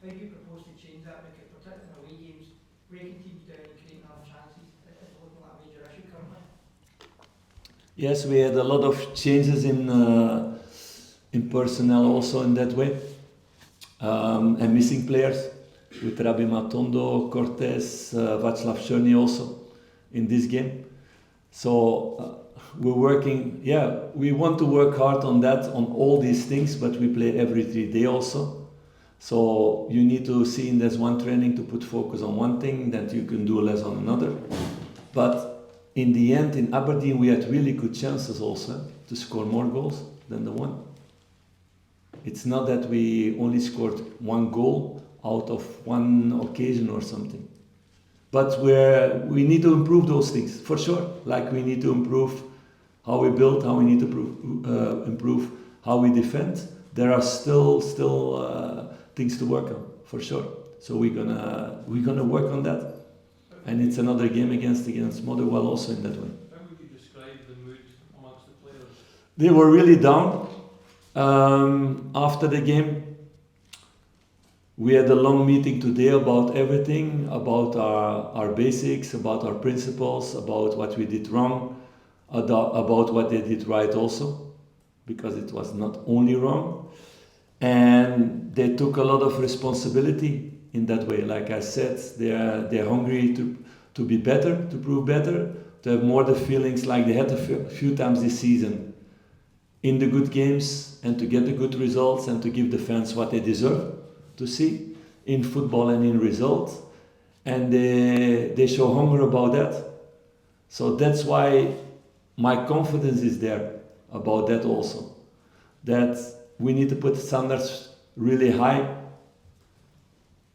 How do you propose to change that, make it particularly in away games, breaking teams down and creating other chances? Is looking like a major issue currently? Yes, we had a lot of changes in personnel also in that way, and missing players with Rabbi Matondo, Cortez, Václav Černý also in this game. So we're working, we want to work hard on that, on all these things, but we play every 3 days also. So you need to see in this one training to put focus on one thing that you can do less on another. But in the end, in Aberdeen, we had really good chances also to score more goals than the one. It's not that we only scored 1 goal out of 1 occasion or something. But we need to improve those things, for sure. Like we need to improve how we build, how we need to improve how we defend. There are still things to work on, for sure. So we're gonna work on that. And it's another game against Motherwell also in that way. How would you describe the mood amongst the players? They were really down after the game. We had a long meeting today about everything, about our basics, about our principles, about what we did wrong, about what they did right also, because it was not only wrong. And they took a lot of responsibility in that way. Like I said, they're hungry to be better, to prove better, to have more the feelings like they had a few times this season in the good games, and to get the good results and to give the fans what they deserve to see in football and in results. And they show hunger about that. So that's why my confidence is there about that also. That we need to put standards really high,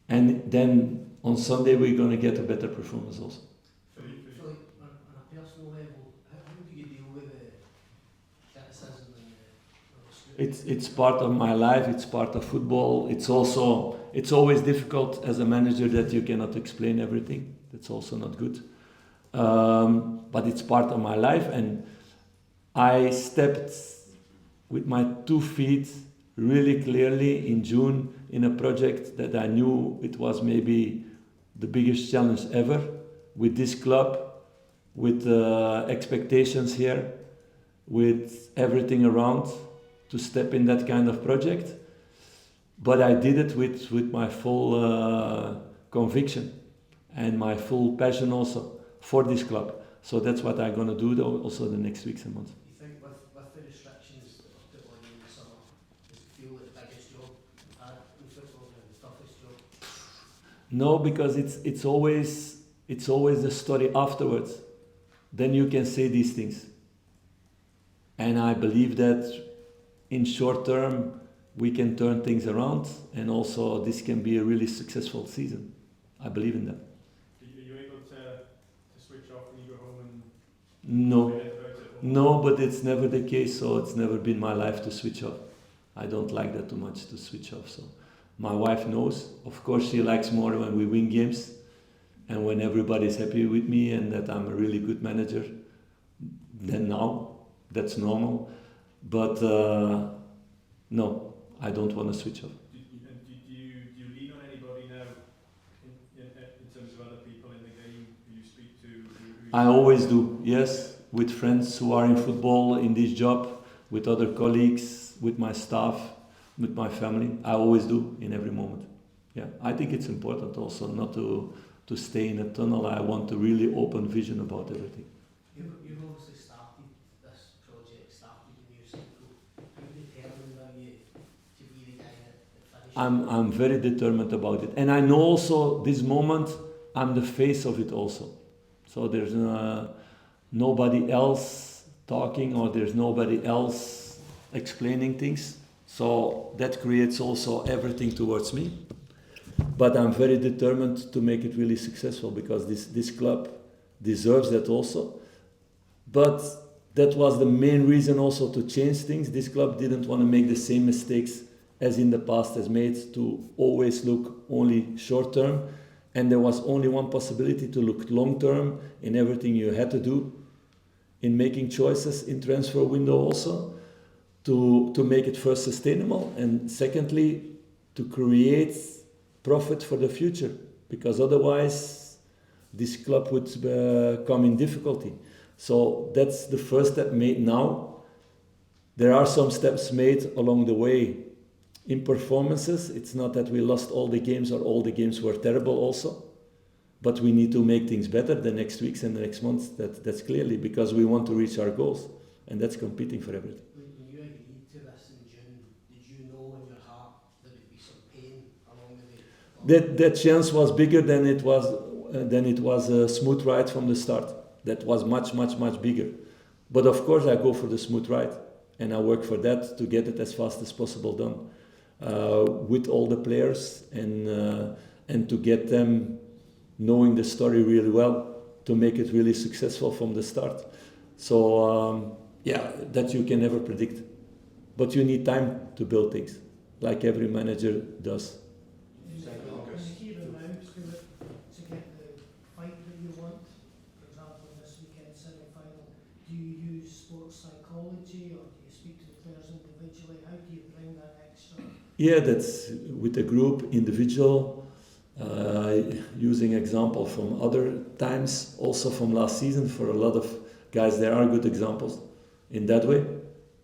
and then on Sunday we're going to get a better performance also. Philip, on a personal level, how do you deal with the criticism and the It's part of my life, it's part of football. It's always difficult as a manager that you cannot explain everything. That's also not good. But it's part of my life, and I stepped with my 2 feet really clearly in June in a project that I knew it was maybe the biggest challenge ever with this club, with expectations here, with everything around, to step in that kind of project. But I did it with my full conviction and my full passion also for this club. So that's what I'm going to do also the next weeks and months. You think with the restrictions that were put on you in the summer, does it feel like the biggest job you've had in football and the toughest job? No, because it's always the story afterwards. Then you can say these things. And I believe that in short term we can turn things around, and also this can be a really successful season. I believe in that. Are you able to switch off when you go home and No, forget about it? no, but it's never the case. So it's never been my life to switch off. I don't like that too much, to switch off. So my wife knows. Of course, she likes more when we win games and when everybody's happy with me and that I'm a really good manager. Then now, that's normal. But no, I don't want to switch off. Do you lean on anybody now in terms of other people in the game who you speak to? I always do, yes, with friends who are in football, in this job, with other colleagues, with my staff, with my family. I always do, in every moment. Yeah, I think it's important also not to stay in a tunnel. I want a really open vision about everything. You've obviously started this project, started the new cycle. How determined are you to be the guy that finishes? I'm very determined about it. And I know also this moment I'm the face of it also. So there's nobody else talking, or there's nobody else explaining things. So that creates also everything towards me. But I'm very determined to make it really successful, because this club deserves that also. But that was the main reason also to change things. This club didn't want to make the same mistakes as in the past has made, to always look only short term. And there was only one possibility, to look long term in everything you had to do, in making choices in transfer window also, to make it first sustainable, and secondly, to create profit for the future, because otherwise this club would come in difficulty. So that's the first step made now. There are some steps made along the way in performances. It's not that we lost all the games or all the games were terrible also, but we need to make things better the next weeks and the next months. That's clearly because we want to reach our goals, and that's competing for everything. When you agreed to this in June, did you know in your heart there would be some pain along the way? That chance was bigger than it was a smooth ride from the start. That was much bigger. But of course I go for the smooth ride, and I work for that to get it as fast as possible done with all the players and to get them knowing the story really well, to make it really successful from the start. So that you can never predict, but you need time to build things, like every manager does. Here and now, to get the fight that you want, for example, this weekend semi-final, do you use sports psychology or do you speak to the players individually? How do you bring that extra? Yeah, that's with a group, individual, using example from other times, also from last season. For a lot of guys, there are good examples in that way,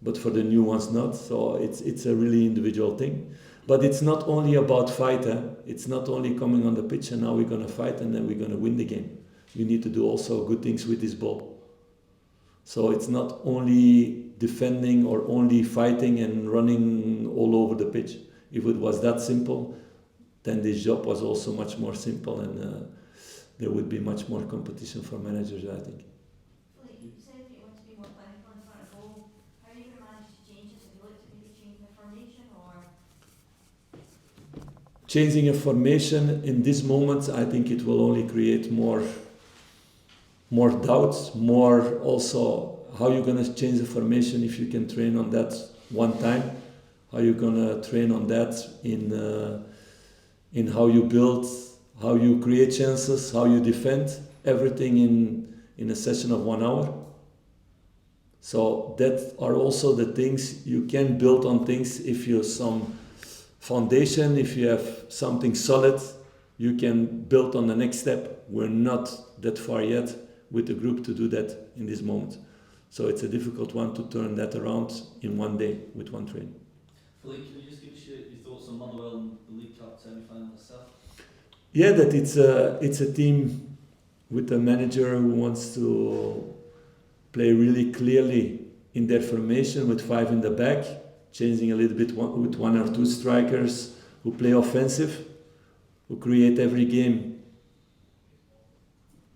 but for the new ones not. So it's a really individual thing. But it's not only about fight. It's not only coming on the pitch and now we're going to fight and then we're going to win the game. We need to do also good things with this ball. So it's not only defending or only fighting and running all over the pitch. If it was that simple, then this job was also much more simple, and there would be much more competition for managers, I think. Like you said that you want to be more clinical in front of goal. How are you going to manage to change it? Have you looked at maybe changing the formation or? Changing a formation in this moment, I think it will only create more doubts, more also how you're going to change the formation if you can train on that one time. How you're going to train on that in how you build, how you create chances, how you defend, everything in a session of 1 hour. So that are also the things you can build on things. If you have some foundation, if you have something solid, you can build on the next step. We're not that far yet with the group to do that in this moment. So it's a difficult one to turn that around in one day with one training. Philippe, can you just give us your thoughts on Motherwell and the League Cup semi-final itself? Yeah, that it's a team with a manager who wants to play really clearly in their formation with 5 in the back, changing a little bit with 1 or 2 strikers who play offensive, who create every game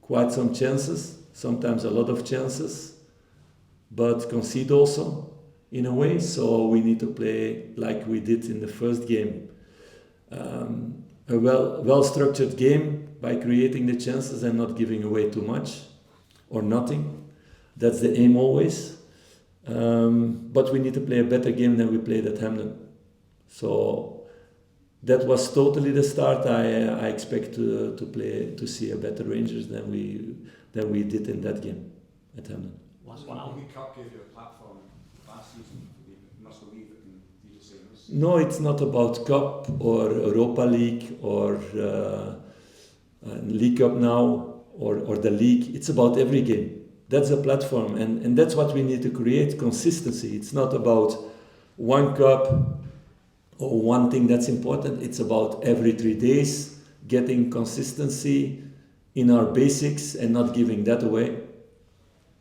quite some chances, sometimes a lot of chances, but concede also in a way. So we need to play like we did in the first game. A well-structured game by creating the chances and not giving away too much or nothing. That's the aim always. But we need to play a better game than we played at Hamden. So that was totally the start. I expect to see a better Rangers than we did in that game at Hamden. The League Cup gave you a platform last season. You must believe it and do the same this season. No, it's not about Cup or Europa League or League Cup now or the league. It's about every game. That's a platform, and that's what we need to create, consistency. It's not about one cup or one thing that's important. It's about every 3 days getting consistency in our basics and not giving that away.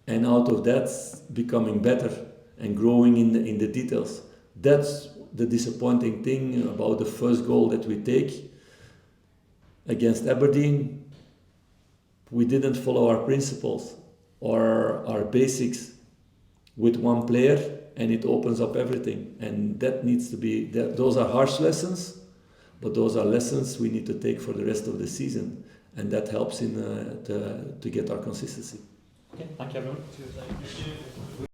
And out of that, becoming better and growing in the details. That's the disappointing thing about the first goal that we take against Aberdeen. We didn't follow our principles or our basics with one player, and it opens up everything. And that needs to be, those are harsh lessons, but those are lessons we need to take for the rest of the season. And that helps to get our consistency. Okay, thank you everyone.